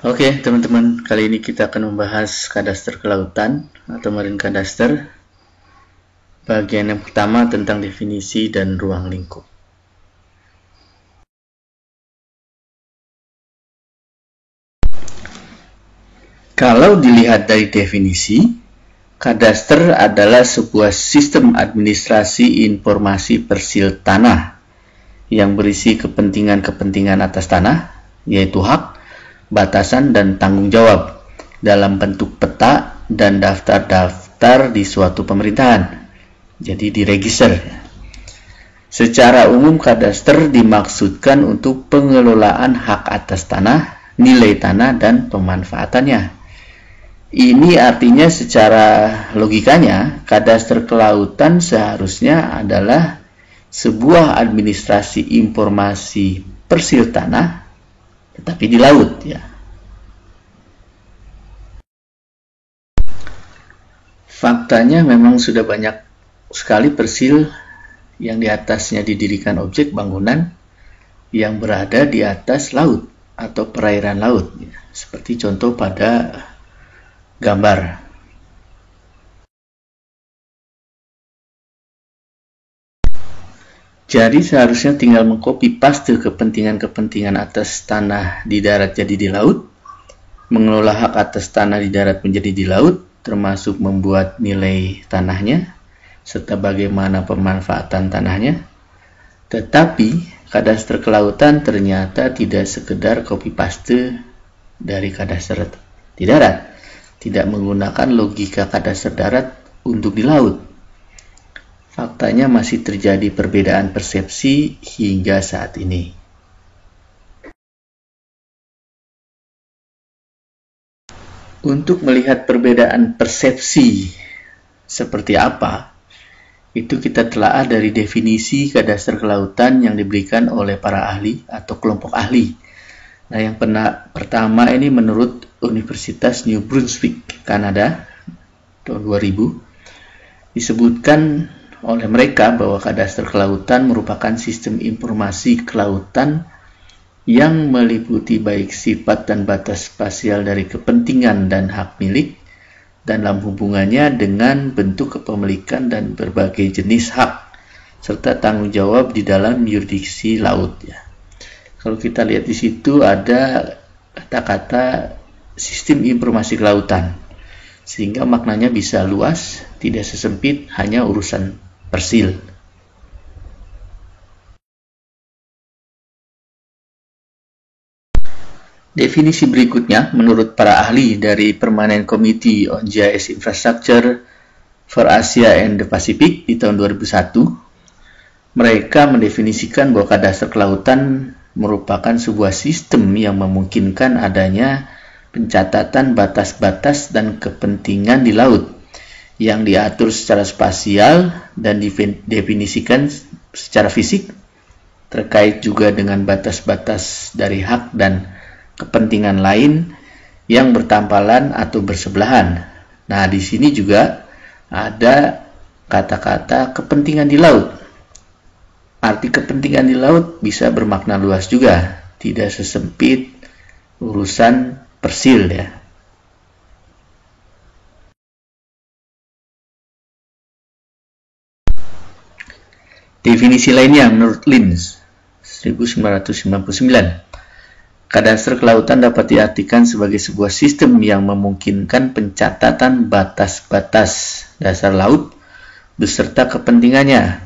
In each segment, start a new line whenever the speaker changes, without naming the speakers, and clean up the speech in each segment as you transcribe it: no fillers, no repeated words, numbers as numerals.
Oke, teman-teman, kali ini kita akan membahas kadaster kelautan atau marine kadaster. Bagian yang pertama tentang definisi dan ruang lingkup. Kalau dilihat dari definisi, kadaster adalah sebuah sistem administrasi informasi persil tanah yang berisi kepentingan-kepentingan atas tanah, yaitu hak, batasan, dan tanggung jawab dalam bentuk peta dan daftar-daftar di suatu pemerintahan. Jadi diregister. Secara umum kadaster dimaksudkan untuk pengelolaan hak atas tanah, nilai tanah, dan pemanfaatannya. Ini artinya secara logikanya kadaster kelautan seharusnya adalah sebuah administrasi informasi persil tanah tetapi di laut ya. Faktanya memang sudah banyak sekali persil yang di atasnya didirikan objek bangunan yang berada di atas laut atau perairan laut ya. Seperti contoh pada gambar. Jadi seharusnya tinggal mengcopy paste kepentingan-kepentingan atas tanah di darat jadi di laut, mengelola hak atas tanah di darat menjadi di laut, termasuk membuat nilai tanahnya, serta bagaimana pemanfaatan tanahnya. Tetapi kadaster kelautan ternyata tidak sekedar copy paste dari kadaster di darat, tidak menggunakan logika kadaster darat untuk di laut. Faktanya masih terjadi perbedaan persepsi hingga saat ini. Untuk melihat perbedaan persepsi seperti apa, itu kita telaah dari definisi kadaster kelautan yang diberikan oleh para ahli atau kelompok ahli. Nah, yang pertama ini menurut Universitas New Brunswick, Kanada, tahun 2000, disebutkan oleh mereka bahwa kadaster kelautan merupakan sistem informasi kelautan yang meliputi baik sifat dan batas spasial dari kepentingan dan hak milik dalam hubungannya dengan bentuk kepemilikan dan berbagai jenis hak serta tanggung jawab di dalam yurisdiksi laut ya. Kalau kita lihat di situ ada kata-kata sistem informasi kelautan sehingga maknanya bisa luas, tidak sesempit hanya urusan persil. Definisi berikutnya menurut para ahli dari Permanent Committee on GIS Infrastructure for Asia and the Pacific di tahun 2001, mereka mendefinisikan bahwa kadaster kelautan merupakan sebuah sistem yang memungkinkan adanya pencatatan batas-batas dan kepentingan di laut yang diatur secara spasial dan didefinisikan secara fisik, terkait juga dengan batas-batas dari hak dan kepentingan lain yang bertampalan atau bersebelahan. Nah, di sini juga ada kata-kata kepentingan di laut. Arti kepentingan di laut bisa bermakna luas juga, tidak sesempit urusan persil ya. Definisi lainnya menurut Lins 1999, kadaster kelautan dapat diartikan sebagai sebuah sistem yang memungkinkan pencatatan batas-batas dasar laut beserta kepentingannya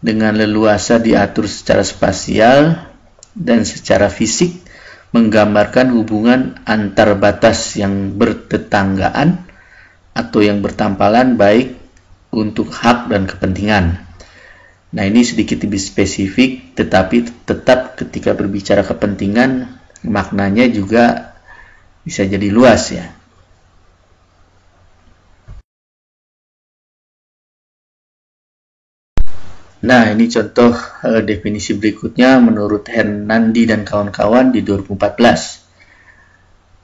dengan leluasa diatur secara spasial dan secara fisik, menggambarkan hubungan antar batas yang bertetanggaan atau yang bertampalan baik untuk hak dan kepentingan. Nah, ini sedikit lebih spesifik, tetapi tetap ketika berbicara kepentingan, maknanya juga bisa jadi luas ya. Nah, ini contoh definisi berikutnya menurut Hernandi dan kawan-kawan di 2014.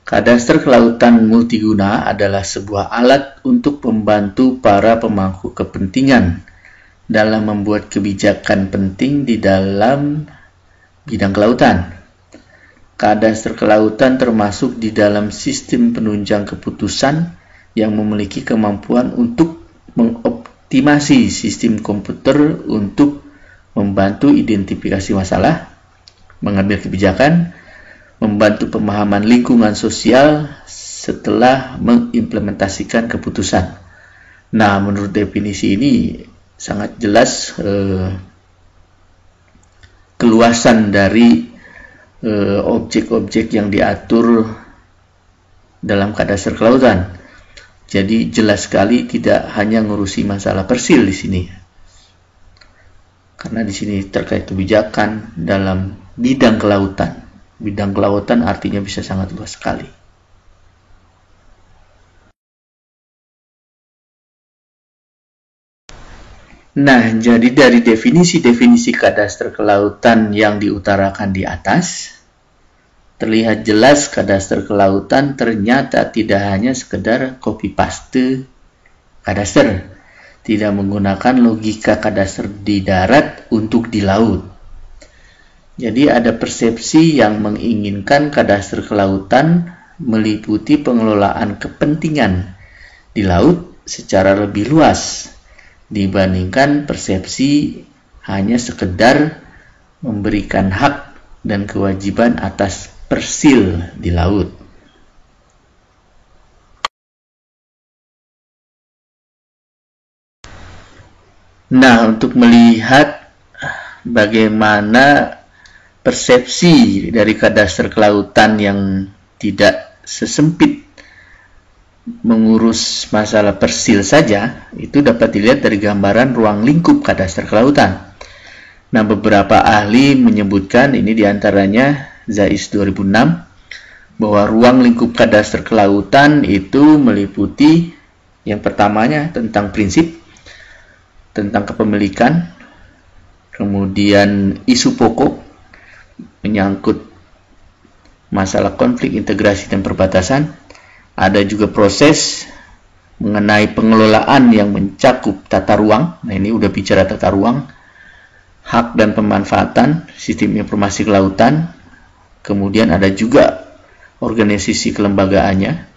Kadaster kelautan multiguna adalah sebuah alat untuk membantu para pemangku kepentingan dalam membuat kebijakan penting di dalam bidang kelautan. kadaster kelautan termasuk di dalam sistem penunjang keputusan yang memiliki kemampuan untuk mengoptimasi sistem komputer untuk membantu identifikasi masalah, mengambil kebijakan, membantu pemahaman lingkungan sosial setelah mengimplementasikan keputusan. Nah, menurut definisi ini sangat jelas keluasan dari objek-objek yang diatur dalam kadaster kelautan. Jadi jelas sekali tidak hanya ngurusi masalah persil di sini. Karena di sini terkait kebijakan dalam bidang kelautan. Bidang kelautan artinya bisa sangat luas sekali. Nah, jadi dari definisi-definisi kadaster kelautan yang diutarakan di atas, terlihat jelas kadaster kelautan ternyata tidak hanya sekedar copy-paste kadaster, tidak menggunakan logika kadaster di darat untuk di laut. Jadi ada persepsi yang menginginkan kadaster kelautan meliputi pengelolaan kepentingan di laut secara lebih luas dibandingkan persepsi hanya sekedar memberikan hak dan kewajiban atas persil di laut. Nah, untuk melihat bagaimana persepsi dari kadaster kelautan yang tidak sesempit mengurus masalah persil saja, itu dapat dilihat dari gambaran ruang lingkup kadaster kelautan. Nah, beberapa ahli menyebutkan, ini diantaranya Zais 2006, bahwa ruang lingkup kadaster kelautan itu meliputi yang pertamanya tentang prinsip, tentang kepemilikan, kemudian isu pokok menyangkut masalah konflik, integrasi, dan perbatasan. Ada juga proses mengenai pengelolaan yang mencakup tata ruang. Nah, ini udah bicara tata ruang, hak dan pemanfaatan sistem informasi kelautan. Kemudian ada juga organisasi kelembagaannya.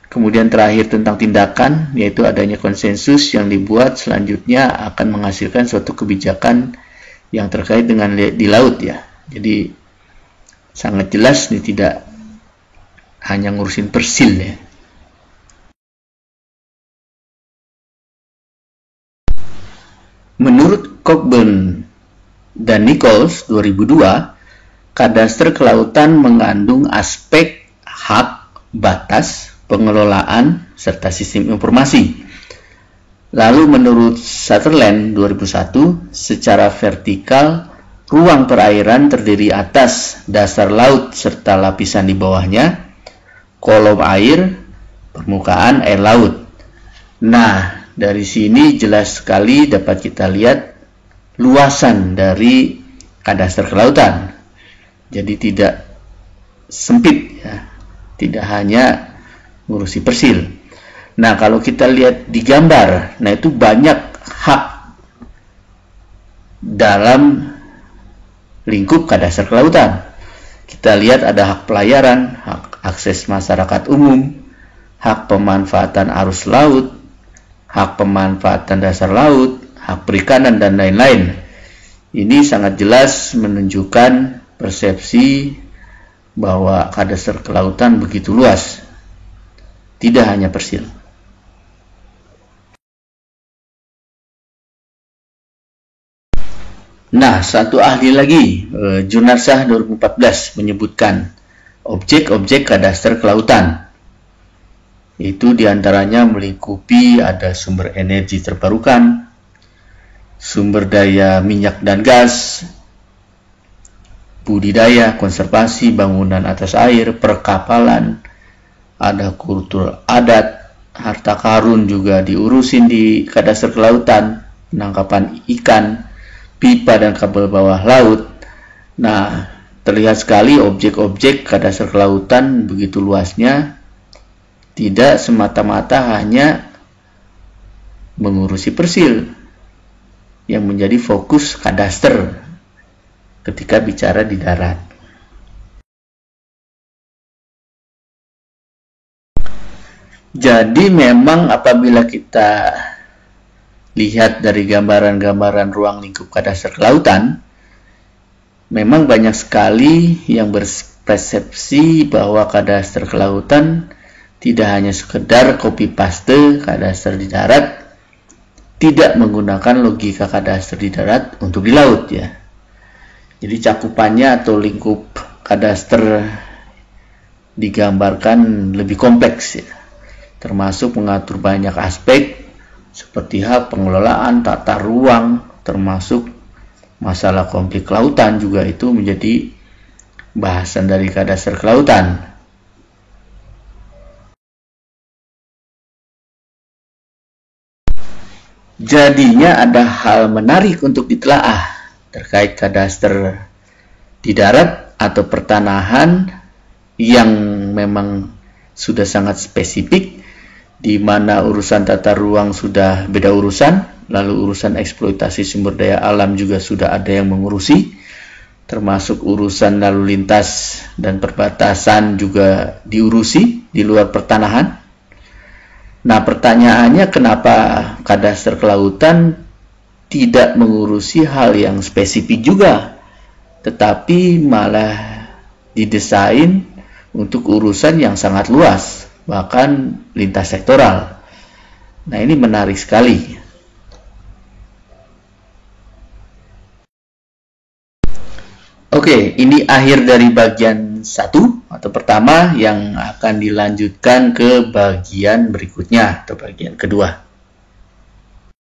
Kemudian terakhir tentang tindakan, yaitu adanya konsensus yang dibuat selanjutnya akan menghasilkan suatu kebijakan yang terkait dengan di laut ya. Jadi sangat jelas ini tidak hanya ngurusin persil ya. Menurut Cockburn dan Nichols 2002, kadaster kelautan mengandung aspek hak, batas, pengelolaan, serta sistem informasi. Lalu menurut Sutherland 2001, secara vertikal, ruang perairan terdiri atas dasar laut serta lapisan di bawahnya, kolom air, permukaan air laut. Nah, dari sini jelas sekali dapat kita lihat luasan dari kadaster kelautan. Jadi tidak sempit ya, tidak hanya ngurusi persil. Nah, kalau kita lihat di gambar, nah itu banyak hak dalam lingkup kadaster kelautan. Kita lihat ada hak pelayaran, hak akses masyarakat umum, hak pemanfaatan arus laut, hak pemanfaatan dasar laut, hak perikanan, dan lain-lain. Ini sangat jelas menunjukkan persepsi bahwa kadaster kelautan begitu luas, tidak hanya persil. Nah, satu ahli lagi, Junarsah 2014 menyebutkan objek-objek kadaster kelautan. Itu diantaranya melingkupi ada sumber energi terbarukan, sumber daya minyak dan gas, budidaya, konservasi, bangunan atas air, perkapalan, ada kultur adat, harta karun juga diurusin di kadaster kelautan, penangkapan ikan, pipa dan kabel bawah laut. Nah, terlihat sekali objek-objek kadaster kelautan begitu luasnya, tidak semata-mata hanya mengurusi persil yang menjadi fokus kadaster ketika bicara di darat. Jadi memang apabila kita lihat dari gambaran-gambaran ruang lingkup kadaster kelautan, memang banyak sekali yang berpersepsi bahwa kadaster kelautan tidak hanya sekedar copy paste kadaster di darat, tidak menggunakan logika kadaster di darat untuk di laut ya. Jadi cakupannya atau lingkup kadaster digambarkan lebih kompleks ya, termasuk mengatur banyak aspek seperti hal pengelolaan tata ruang, termasuk masalah konflik kelautan juga itu menjadi bahasan dari kadaster kelautan. Jadinya ada hal menarik untuk ditelaah terkait kadaster di darat atau pertanahan yang memang sudah sangat spesifik, di mana urusan tata ruang sudah beda urusan, lalu urusan eksploitasi sumber daya alam juga sudah ada yang mengurusi, termasuk urusan lalu lintas dan perbatasan juga diurusi di luar pertanahan. Nah, pertanyaannya kenapa kadaster kelautan tidak mengurusi hal yang spesifik juga, tetapi malah didesain untuk urusan yang sangat luas, bahkan lintas sektoral. Nah, ini menarik sekali. Oke, ini akhir dari bagian 1 atau pertama yang akan dilanjutkan ke bagian berikutnya atau bagian kedua.